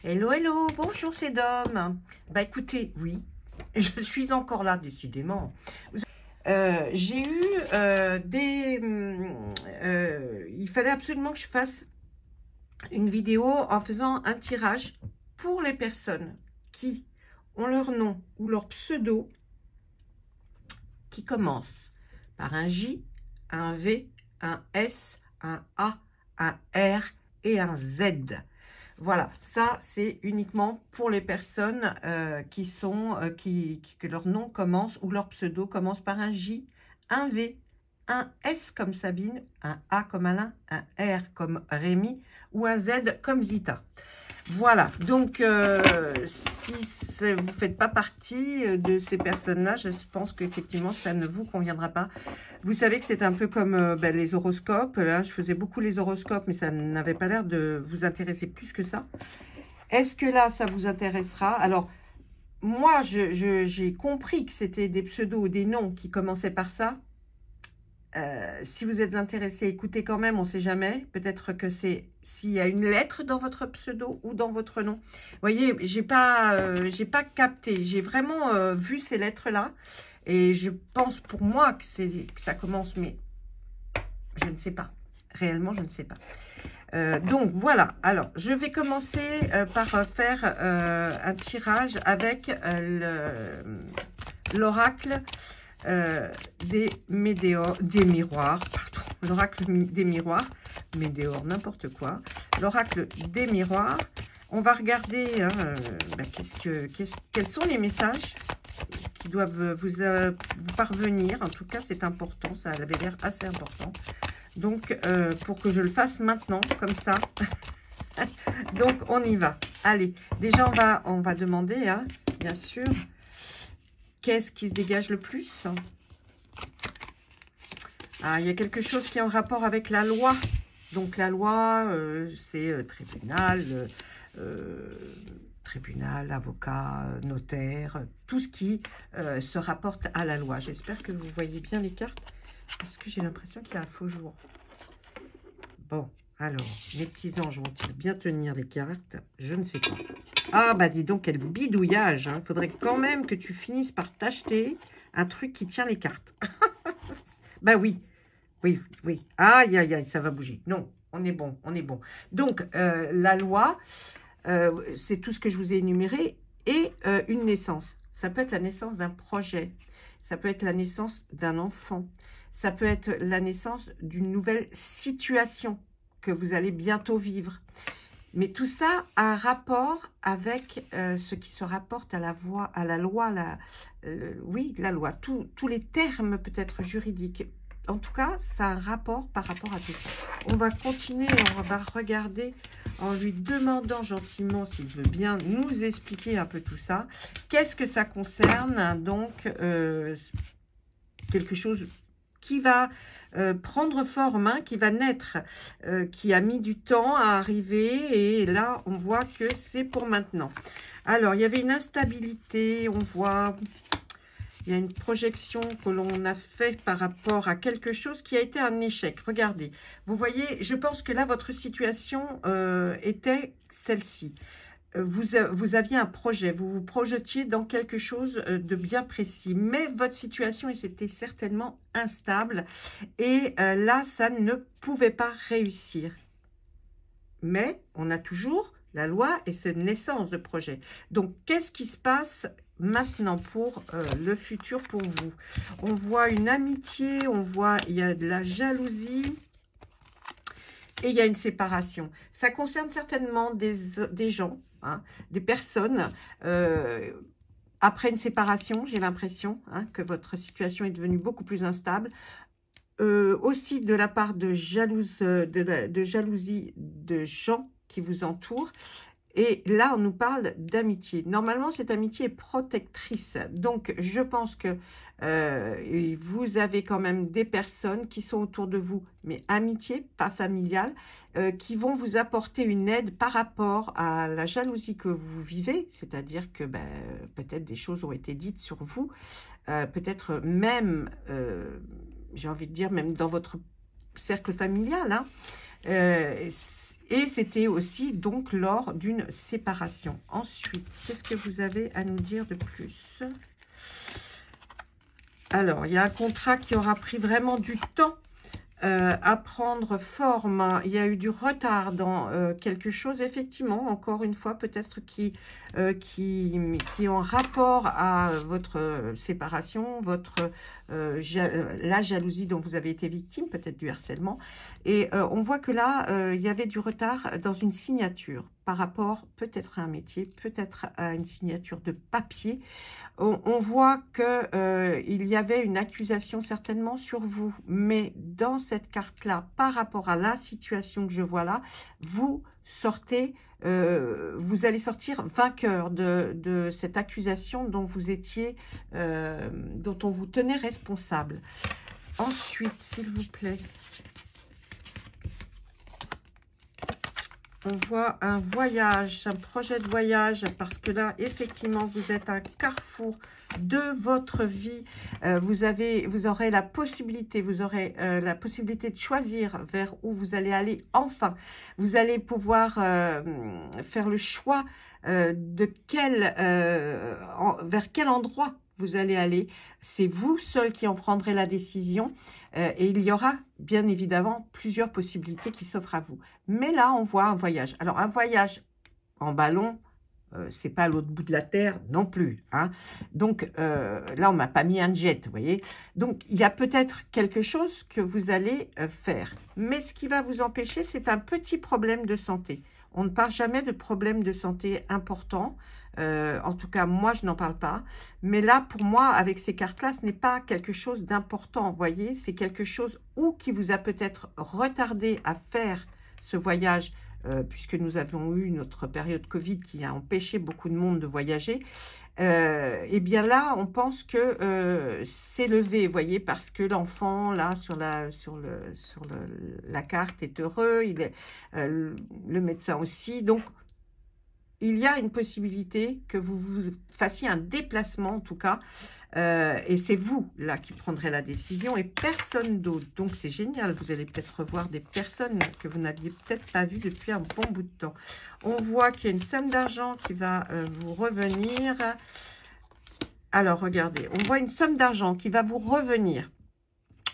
Hello, hello, bonjour, c'est Dom. Bah écoutez, oui, je suis encore là, décidément. J'ai eu il fallait absolument que je fasse une vidéo en faisant un tirage pour les personnes qui ont leur nom ou leur pseudo qui commence par un J, un V, un S, un A, un R et un Z. Voilà, ça c'est uniquement pour les personnes que leur nom commence ou leur pseudo commence par un J, un V, un S comme Sabine, un A comme Alain, un R comme Rémi ou un Z comme Zita. Voilà, donc si vous ne faites pas partie de ces personnes-là, je pense qu'effectivement ça ne vous conviendra pas. Vous savez que c'est un peu comme les horoscopes. Là, je faisais beaucoup les horoscopes, mais ça n'avait pas l'air de vous intéresser plus que ça. Est-ce que là, ça vous intéressera? Alors, moi, j'ai compris que c'était des pseudos ou des noms qui commençaient par ça. Si vous êtes intéressé, écoutez quand même, on ne sait jamais. Peut-être que c'est s'il y a une lettre dans votre pseudo ou dans votre nom. Vous voyez, j'ai pas capté. J'ai vraiment vu ces lettres-là. Et je pense pour moi que ça commence, mais je ne sais pas. Réellement, je ne sais pas. Donc, voilà. Alors, je vais commencer par faire un tirage avec l'oracle des miroirs, pardon, l'oracle des miroirs, Médéor, n'importe quoi, l'oracle des miroirs. On va regarder quels sont les messages qui doivent vous parvenir. En tout cas, c'est important, ça avait l'air assez important. Donc, pour que je le fasse maintenant, comme ça. Donc, on y va. Allez, déjà, on va demander, hein, bien sûr, qu'est-ce qui se dégage le plus? Ah, il y a quelque chose qui est en rapport avec la loi. Donc, la loi, c'est tribunal, avocat, notaire, tout ce qui se rapporte à la loi. J'espère que vous voyez bien les cartes, parce que j'ai l'impression qu'il y a un faux jour. Bon, alors, mes petits anges vont-ils bien tenir les cartes? Je ne sais pas. Ah, bah dis donc, quel bidouillage. Il faudrait quand même que tu finisses par t'acheter un truc qui tient les cartes. Bah oui, oui, oui. Aïe, aïe, aïe, ça va bouger. Non, on est bon, on est bon. Donc, la loi, c'est tout ce que je vous ai énuméré, et une naissance. Ça peut être la naissance d'un projet. Ça peut être la naissance d'un enfant. Ça peut être la naissance d'une nouvelle situation que vous allez bientôt vivre. Mais tout ça a un rapport avec ce qui se rapporte à la loi, oui, la loi. Tous les termes peut-être juridiques. En tout cas, ça a un rapport par rapport à tout ça. On va continuer, on va regarder en lui demandant gentiment s'il veut bien nous expliquer un peu tout ça. Qu'est-ce que ça concerne? Donc, quelque chose qui va prendre forme, hein, qui va naître, qui a mis du temps à arriver, et là, on voit que c'est pour maintenant. Alors, il y avait une instabilité, on voit, il y a une projection que l'on a fait par rapport à quelque chose qui a été un échec. Regardez, vous voyez, je pense que là, votre situation était celle-ci. Vous aviez un projet, vous vous projetiez dans quelque chose de bien précis, mais votre situation était certainement instable, et là, ça ne pouvait pas réussir. Mais on a toujours la loi et cette naissance de projet. Donc, qu'est-ce qui se passe maintenant pour le futur pour vous? On voit une amitié, on voit, il y a de la jalousie, et il y a une séparation. Ça concerne certainement des gens, hein, des personnes. Après une séparation, j'ai l'impression, hein, que votre situation est devenue beaucoup plus instable. Aussi de la part de jalousie de gens qui vous entourent. Et là, on nous parle d'amitié. Normalement, cette amitié est protectrice. Donc, je pense que vous avez quand même des personnes qui sont autour de vous, mais amitié, pas familiale, qui vont vous apporter une aide par rapport à la jalousie que vous vivez. C'est-à-dire que peut-être des choses ont été dites sur vous. Peut-être même, j'ai envie de dire, même dans votre cercle familial, hein. Et c'était aussi donc lors d'une séparation. Ensuite, qu'est-ce que vous avez à nous dire de plus? Alors, il y a un contrat qui aura pris vraiment du temps à prendre forme. Il y a eu du retard dans quelque chose, effectivement, encore une fois, peut-être qui est en rapport à votre séparation, la jalousie dont vous avez été victime, peut-être du harcèlement. Et on voit que là, il y avait du retard dans une signature par rapport peut-être à un métier, peut-être à une signature de papier. On voit que il y avait une accusation certainement sur vous, mais dans cette carte-là, par rapport à la situation que je vois là, vous sortez, vous allez sortir vainqueur de cette accusation dont vous étiez, dont on vous tenait responsable. Ensuite, s'il vous plaît, on voit un voyage, un projet de voyage, parce que là, effectivement, vous êtes à un carrefour de votre vie. Vous aurez la possibilité, de choisir vers où vous allez aller. Enfin, vous allez pouvoir faire le choix vers quel endroit vous allez aller. C'est vous seul qui en prendrez la décision et il y aura bien évidemment plusieurs possibilités qui s'offrent à vous. Mais là, on voit un voyage. Alors, un voyage en ballon, c'est pas à l'autre bout de la terre non plus. Hein. Donc, là, on m'a pas mis un jet, vous voyez. Donc, il y a peut-être quelque chose que vous allez faire. Mais ce qui va vous empêcher, c'est un petit problème de santé. On ne parle jamais de problème de santé important. En tout cas, moi, je n'en parle pas. Mais là, pour moi, avec ces cartes-là, ce n'est pas quelque chose d'important, vous voyez. C'est quelque chose qui vous a peut-être retardé à faire ce voyage, puisque nous avons eu notre période Covid qui a empêché beaucoup de monde de voyager. Et bien là, on pense que c'est levé, vous voyez, parce que l'enfant, là, sur la carte est heureux, le médecin aussi. Donc, il y a une possibilité que vous fassiez un déplacement, en tout cas, et c'est vous, là, qui prendrez la décision, et personne d'autre. Donc, c'est génial, vous allez peut-être revoir des personnes que vous n'aviez peut-être pas vues depuis un bon bout de temps. On voit qu'il y a une somme d'argent qui va vous revenir. Alors, regardez, on voit une somme d'argent qui va vous revenir,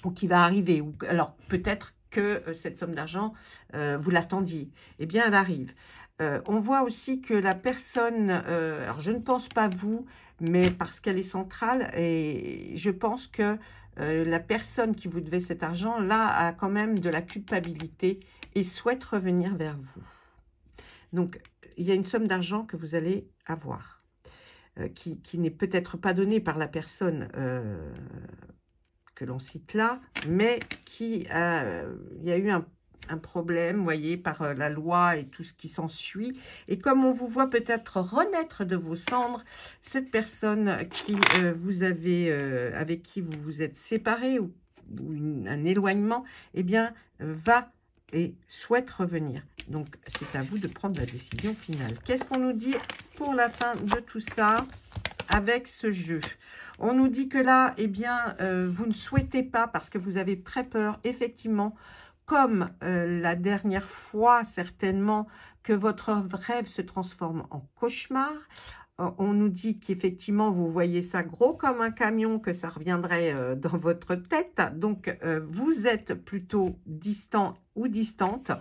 ou qui va arriver, ou alors peut-être que cette somme d'argent, vous l'attendiez. Eh bien, elle arrive. On voit aussi que la personne, alors je ne pense pas vous, mais parce qu'elle est centrale, et je pense que la personne qui vous devait cet argent, là, a quand même de la culpabilité et souhaite revenir vers vous. Donc, il y a une somme d'argent que vous allez avoir, qui n'est peut-être pas donnée par la personne que l'on cite là, mais il y a eu un problème, vous voyez, par la loi et tout ce qui s'ensuit. Et comme on vous voit peut-être renaître de vos cendres, cette personne avec qui vous vous êtes séparé ou un éloignement, eh bien, va et souhaite revenir. Donc, c'est à vous de prendre la décision finale. Qu'est-ce qu'on nous dit pour la fin de tout ça avec ce jeu? On nous dit que là, eh bien, vous ne souhaitez pas, parce que vous avez très peur, effectivement, comme la dernière fois, certainement, que votre rêve se transforme en cauchemar. On nous dit qu'effectivement, vous voyez ça gros comme un camion, que ça reviendrait dans votre tête. Donc, vous êtes plutôt distant ou distante.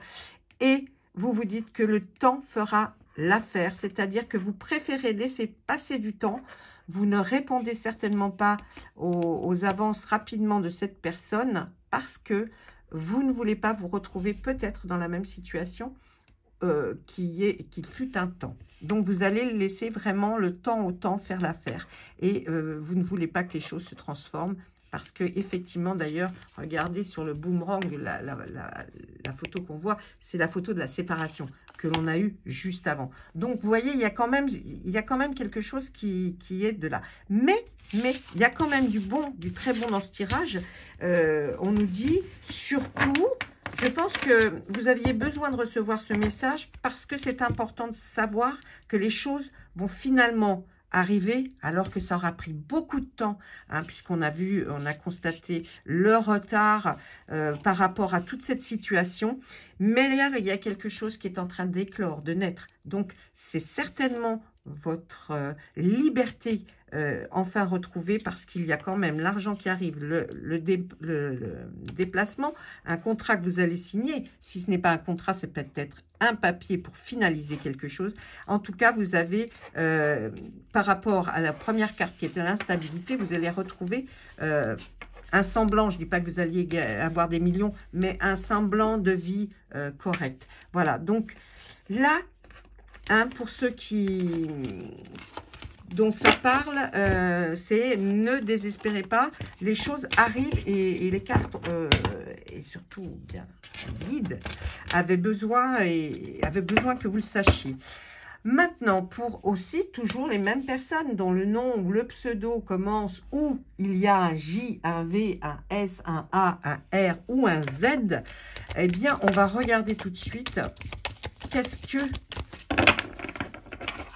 Et vous vous dites que le temps fera l'affaire. C'est-à-dire que vous préférez laisser passer du temps. Vous ne répondez certainement pas aux avances rapidement de cette personne parce que vous ne voulez pas vous retrouver peut-être dans la même situation qu'il fut un temps. Donc, vous allez laisser vraiment le temps au temps faire l'affaire. Et vous ne voulez pas que les choses se transforment parce que effectivement, d'ailleurs, regardez sur le boomerang, la photo qu'on voit, c'est la photo de la séparation que l'on a eue juste avant. Donc, vous voyez, il y a quand même quelque chose qui est de là. Mais il y a quand même du très bon dans ce tirage. On nous dit, surtout, je pense que vous aviez besoin de recevoir ce message parce que c'est important de savoir que les choses vont finalement arriver, alors que ça aura pris beaucoup de temps, hein, puisqu'on a vu, on a constaté le retard par rapport à toute cette situation. Mais là, il y a quelque chose qui est en train d'éclore, de naître. Donc, c'est certainement votre liberté enfin retrouvée, parce qu'il y a quand même l'argent qui arrive, le déplacement, un contrat que vous allez signer. Si ce n'est pas un contrat, c'est peut-être un papier pour finaliser quelque chose. En tout cas, vous avez, par rapport à la première carte qui était l'instabilité, vous allez retrouver un semblant, je ne dis pas que vous alliez avoir des millions, mais un semblant de vie correcte. Voilà, donc là, hein, pour ceux dont ça parle, c'est ne désespérez pas, les choses arrivent et les cartes, et surtout bien guides, avaient besoin que vous le sachiez. Maintenant, pour aussi toujours les mêmes personnes dont le nom ou le pseudo commence où il y a un J, un V, un S, un A, un R ou un Z, eh bien, on va regarder tout de suite qu'est-ce que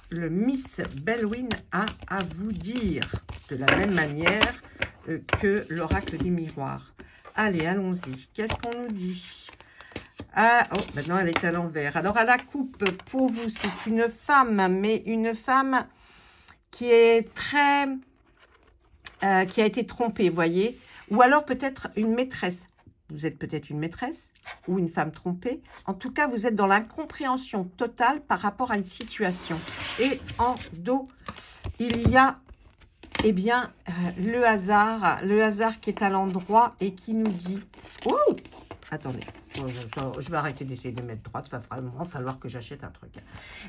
le Miss Bellwin a à vous dire, de la même manière que l'oracle des miroirs. Allez, allons-y. Qu'est-ce qu'on nous dit? Ah, oh, maintenant elle est à l'envers. Alors, à la coupe, pour vous, c'est une femme, mais une femme qui est très... qui a été trompée, voyez. Ou alors peut-être une maîtresse. Vous êtes peut-être une maîtresse ou une femme trompée. En tout cas, vous êtes dans l'incompréhension totale par rapport à une situation. Et en dos, il y a, eh bien, le hasard qui est à l'endroit et qui nous dit... Oh, attendez, je vais arrêter d'essayer de mettre droite, il va vraiment falloir que j'achète un truc.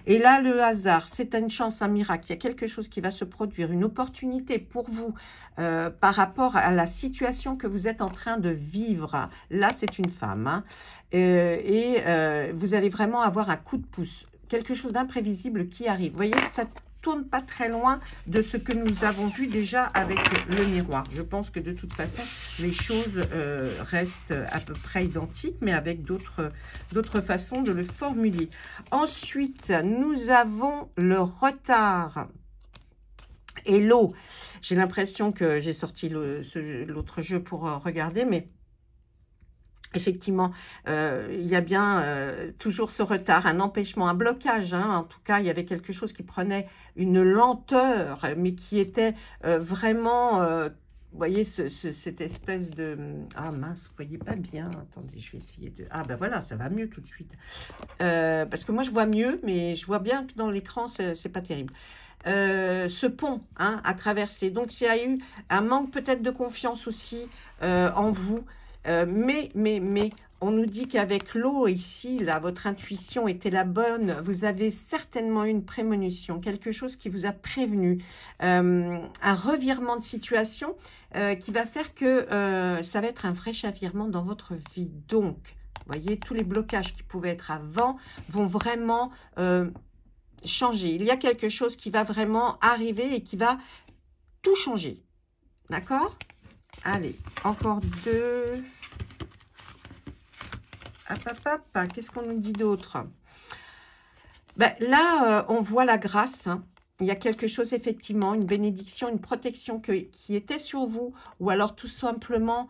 Et là, le hasard, c'est une chance, un miracle. Il y a quelque chose qui va se produire, une opportunité pour vous par rapport à la situation que vous êtes en train de vivre. Là, c'est une femme. Hein, vous allez vraiment avoir un coup de pouce. Quelque chose d'imprévisible qui arrive. Vous voyez, ça tourne pas très loin de ce que nous avons vu déjà avec le miroir. Je pense que de toute façon, les choses restent à peu près identiques, mais avec d'autres façons de le formuler. Ensuite, nous avons le retard et l'eau. J'ai l'impression que j'ai sorti l'autre jeu pour regarder, mais... Effectivement, il y a bien toujours ce retard, un empêchement, un blocage. Hein. En tout cas, il y avait quelque chose qui prenait une lenteur, mais qui était vraiment... vous voyez, cette espèce de... Ah mince, vous voyez pas bien. Attendez, je vais essayer de... Ah ben voilà, ça va mieux tout de suite. Parce que moi, je vois mieux, mais je vois bien que dans l'écran, c'est pas terrible. Ce pont hein, à traverser. Donc, il y a eu un manque peut-être de confiance aussi en vous. Mais, on nous dit qu'avec l'eau ici, là, votre intuition était la bonne. Vous avez certainement une prémonition, quelque chose qui vous a prévenu, un revirement de situation qui va faire que ça va être un vrai chavirement dans votre vie. Donc, vous voyez, tous les blocages qui pouvaient être avant vont vraiment changer. Il y a quelque chose qui va vraiment arriver et qui va tout changer. D'accord ? Allez, encore deux. Hop. Qu'est-ce qu'on nous dit d'autre? Ben, là, on voit la grâce. Hein. Il y a quelque chose, effectivement, une bénédiction, une protection qui était sur vous. Ou alors, tout simplement,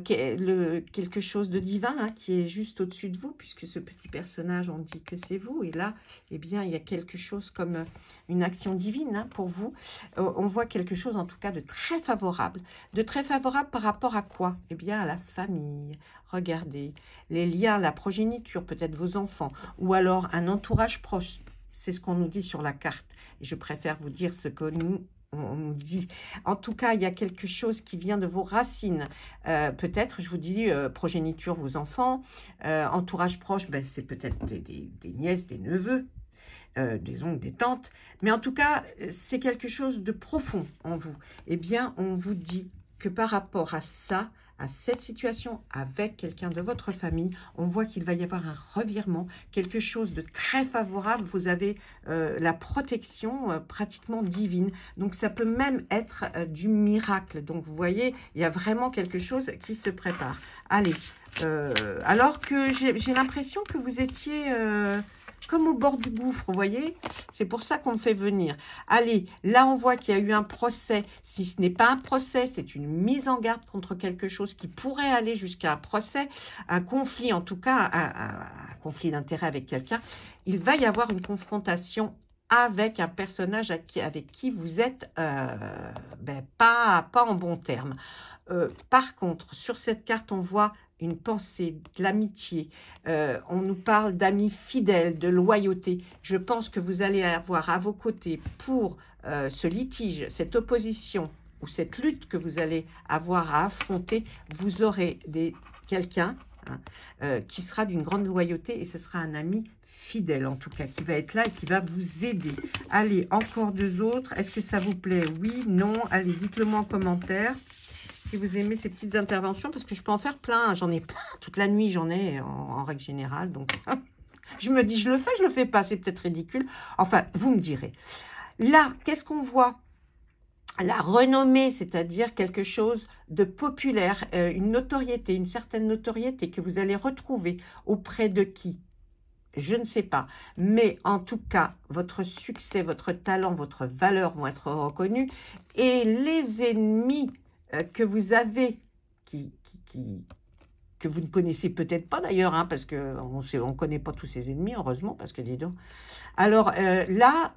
quelque chose de divin hein, qui est juste au-dessus de vous. Puisque ce petit personnage, on dit que c'est vous. Et là, eh bien, il y a quelque chose comme une action divine hein, pour vous. On voit quelque chose, en tout cas, de très favorable. De très favorable par rapport à quoi? Eh bien, à la famille. Regardez, les liens, la progéniture, peut-être vos enfants. Ou alors, un entourage proche. C'est ce qu'on nous dit sur la carte. Et je préfère vous dire ce que on nous dit. En tout cas, il y a quelque chose qui vient de vos racines. Peut-être, je vous dis, progéniture, vos enfants. Entourage proche, ben, c'est peut-être des nièces, des neveux. Des oncles, des tantes. Mais en tout cas, c'est quelque chose de profond en vous. Eh bien, on vous dit que par rapport à ça, à cette situation avec quelqu'un de votre famille, on voit qu'il va y avoir un revirement, quelque chose de très favorable. Vous avez la protection pratiquement divine. Donc, ça peut même être du miracle. Donc, vous voyez, il y a vraiment quelque chose qui se prépare. Allez, alors que j'ai l'impression que vous étiez... comme au bord du gouffre, vous voyez. C'est pour ça qu'on me fait venir. Allez, là, on voit qu'il y a eu un procès. Si ce n'est pas un procès, c'est une mise en garde contre quelque chose qui pourrait aller jusqu'à un procès, un conflit, en tout cas, un conflit d'intérêt avec quelqu'un. Il va y avoir une confrontation avec un personnage avec qui vous êtes pas en bon terme. Par contre, sur cette carte, on voit une pensée, de l'amitié. On nous parle d'amis fidèles, de loyauté. Je pense que vous allez avoir à vos côtés pour ce litige, cette opposition ou cette lutte que vous allez avoir à affronter. Vous aurez quelqu'un qui sera d'une grande loyauté et ce sera un ami fidèle en tout cas, qui va être là et qui va vous aider. Allez, encore deux autres. Est-ce que ça vous plaît? Oui, non? Allez, dites-le moi en commentaire. Si vous aimez ces petites interventions, parce que je peux en faire plein. J'en ai plein. Toute la nuit, j'en ai en règle générale. Donc, je me dis, je le fais pas. C'est peut-être ridicule. Enfin, vous me direz. Là, qu'est-ce qu'on voit? La renommée, c'est-à-dire quelque chose de populaire, une notoriété, une certaine notoriété que vous allez retrouver auprès de qui? Je ne sais pas. Mais en tout cas, votre succès, votre talent, votre valeur vont être reconnus. Et les ennemis que vous avez, que vous ne connaissez peut-être pas d'ailleurs, hein, parce qu'on ne connaît pas tous ces ennemis, heureusement, parce que dis donc. Alors là,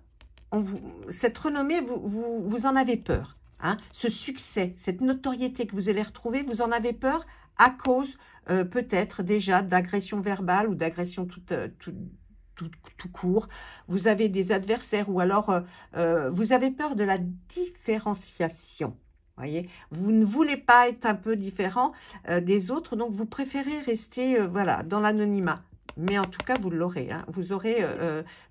cette renommée, vous en avez peur. Hein, ce succès, cette notoriété que vous allez retrouver, vous en avez peur à cause peut-être déjà d'agression verbale ou d'agression tout court. Vous avez des adversaires ou alors vous avez peur de la différenciation. Voyez, vous ne voulez pas être un peu différent des autres, donc vous préférez rester voilà, dans l'anonymat. Mais en tout cas, vous l'aurez. Hein. Vous aurez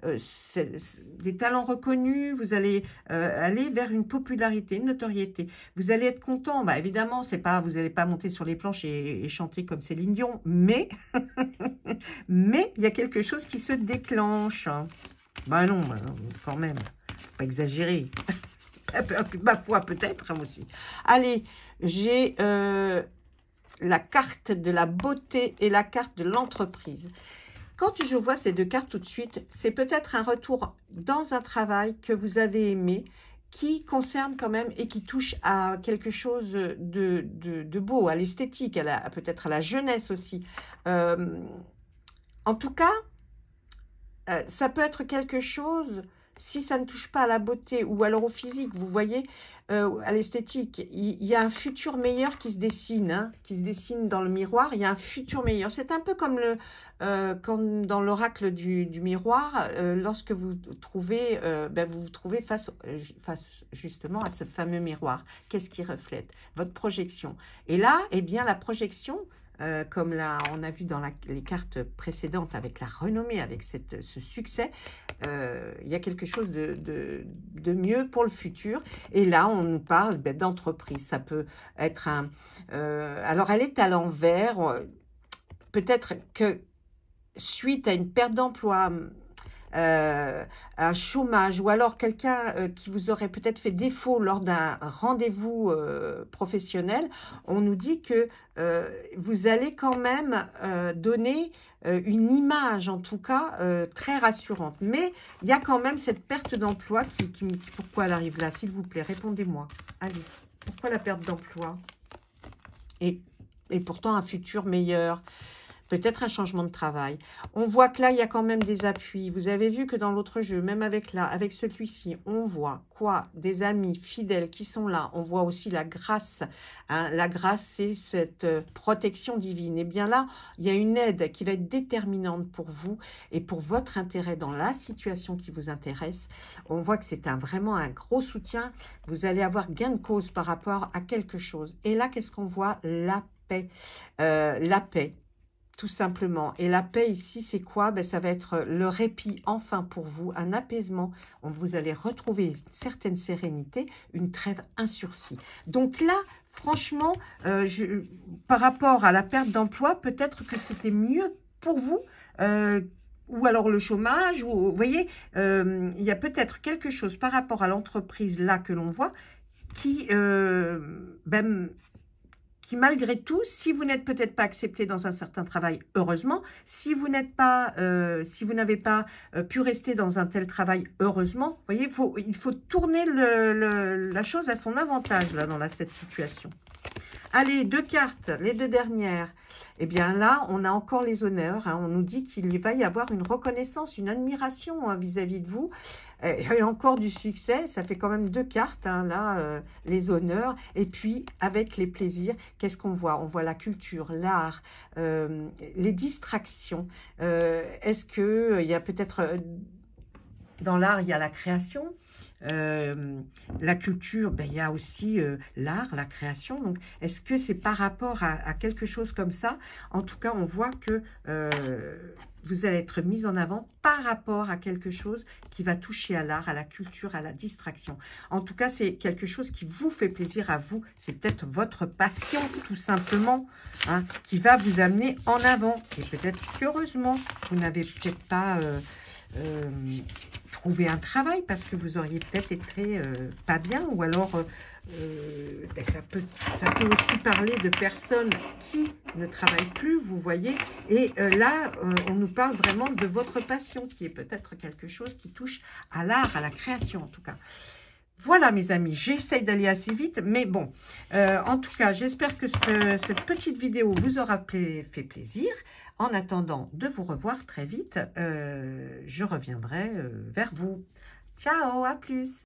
des talents reconnus, vous allez aller vers une popularité, une notoriété. Vous allez être content. Bah, évidemment, c'est pas, vous n'allez pas monter sur les planches et chanter comme Céline Dion, mais mais il y a quelque chose qui se déclenche. Bah non, quand même, faut pas exagérer. Ma foi, peut-être aussi. Allez, j'ai la carte de la beauté et la carte de l'entreprise. Quand je vois ces deux cartes tout de suite, c'est peut-être un retour dans un travail que vous avez aimé, qui concerne quand même et qui touche à quelque chose de beau, à l'esthétique, peut-être à la jeunesse aussi. En tout cas, ça peut être quelque chose... Si ça ne touche pas à la beauté ou alors au physique, vous voyez, à l'esthétique, il y a un futur meilleur qui se dessine, hein, qui se dessine dans le miroir. Il y a un futur meilleur. C'est un peu comme comme dans l'oracle du miroir, lorsque vous vous trouvez face justement à ce fameux miroir. Qu'est-ce qui reflète? Votre projection. Et là, eh bien, la projection... comme on a vu dans les cartes précédentes avec la renommée, avec ce succès, il y a quelque chose de mieux pour le futur. Et là, on nous parle d'entreprise. Ça peut être alors, elle est à l'envers. Peut-être que suite à une perte d'emploi, un chômage ou alors quelqu'un qui vous aurait peut-être fait défaut lors d'un rendez-vous professionnel, on nous dit que vous allez quand même donner une image en tout cas très rassurante. Mais il y a quand même cette perte d'emploi pourquoi elle arrive là? S'il vous plaît, répondez-moi. Allez, pourquoi la perte d'emploi et pourtant un futur meilleur? Peut-être un changement de travail. On voit que là, il y a quand même des appuis. Vous avez vu que dans l'autre jeu, même avec celui-ci, on voit quoi? Des amis fidèles qui sont là. On voit aussi la grâce. Hein. La grâce, c'est cette protection divine. Et bien là, il y a une aide qui va être déterminante pour vous et pour votre intérêt dans la situation qui vous intéresse. On voit que c'est vraiment un gros soutien. Vous allez avoir gain de cause par rapport à quelque chose. Et là, qu'est-ce qu'on voit? La paix. La paix. Tout simplement. Et la paix ici, c'est quoi? Ça va être le répit enfin pour vous, un apaisement. Vous allez retrouver une certaine sérénité, une trêve insursie. Donc là, franchement, par rapport à la perte d'emploi, peut-être que c'était mieux pour vous. Ou alors le chômage, ou, vous voyez, il y a peut-être quelque chose par rapport à l'entreprise là que l'on voit qui qui malgré tout, si vous n'êtes peut-être pas accepté dans un certain travail, heureusement. Si vous n'êtes pas, si vous n'avez pas pu rester dans un tel travail, heureusement. Vous voyez, il faut tourner la chose à son avantage là dans cette situation. Allez, 2 cartes, les 2 dernières. Eh bien là, on a encore les honneurs. Hein. On nous dit qu'il va y avoir une reconnaissance, une admiration hein, vis-à-vis de vous. Et encore du succès, ça fait quand même 2 cartes. Hein, là, les honneurs. Et puis, avec les plaisirs, qu'est-ce qu'on voit? On voit la culture, l'art, les distractions. Est-ce qu'il y a peut-être... dans l'art, il y a la création. La culture, ben, il y a aussi l'art, la création. Donc, est-ce que c'est par rapport à quelque chose comme ça? En tout cas, on voit que vous allez être mis en avant par rapport à quelque chose qui va toucher à l'art, à la culture, à la distraction. En tout cas, c'est quelque chose qui vous fait plaisir à vous. C'est peut-être votre passion, tout simplement, hein, qui va vous amener en avant. Et peut-être qu'heureusement, vous n'avez peut-être pas... trouver un travail parce que vous auriez peut-être été pas bien, ou alors ben ça peut aussi parler de personnes qui ne travaillent plus, vous voyez, et là on nous parle vraiment de votre passion qui est peut-être quelque chose qui touche à l'art, à la création en tout cas. Voilà mes amis, j'essaye d'aller assez vite, mais bon, en tout cas, j'espère que cette petite vidéo vous aura fait plaisir. En attendant de vous revoir très vite, je reviendrai vers vous. Ciao, à plus!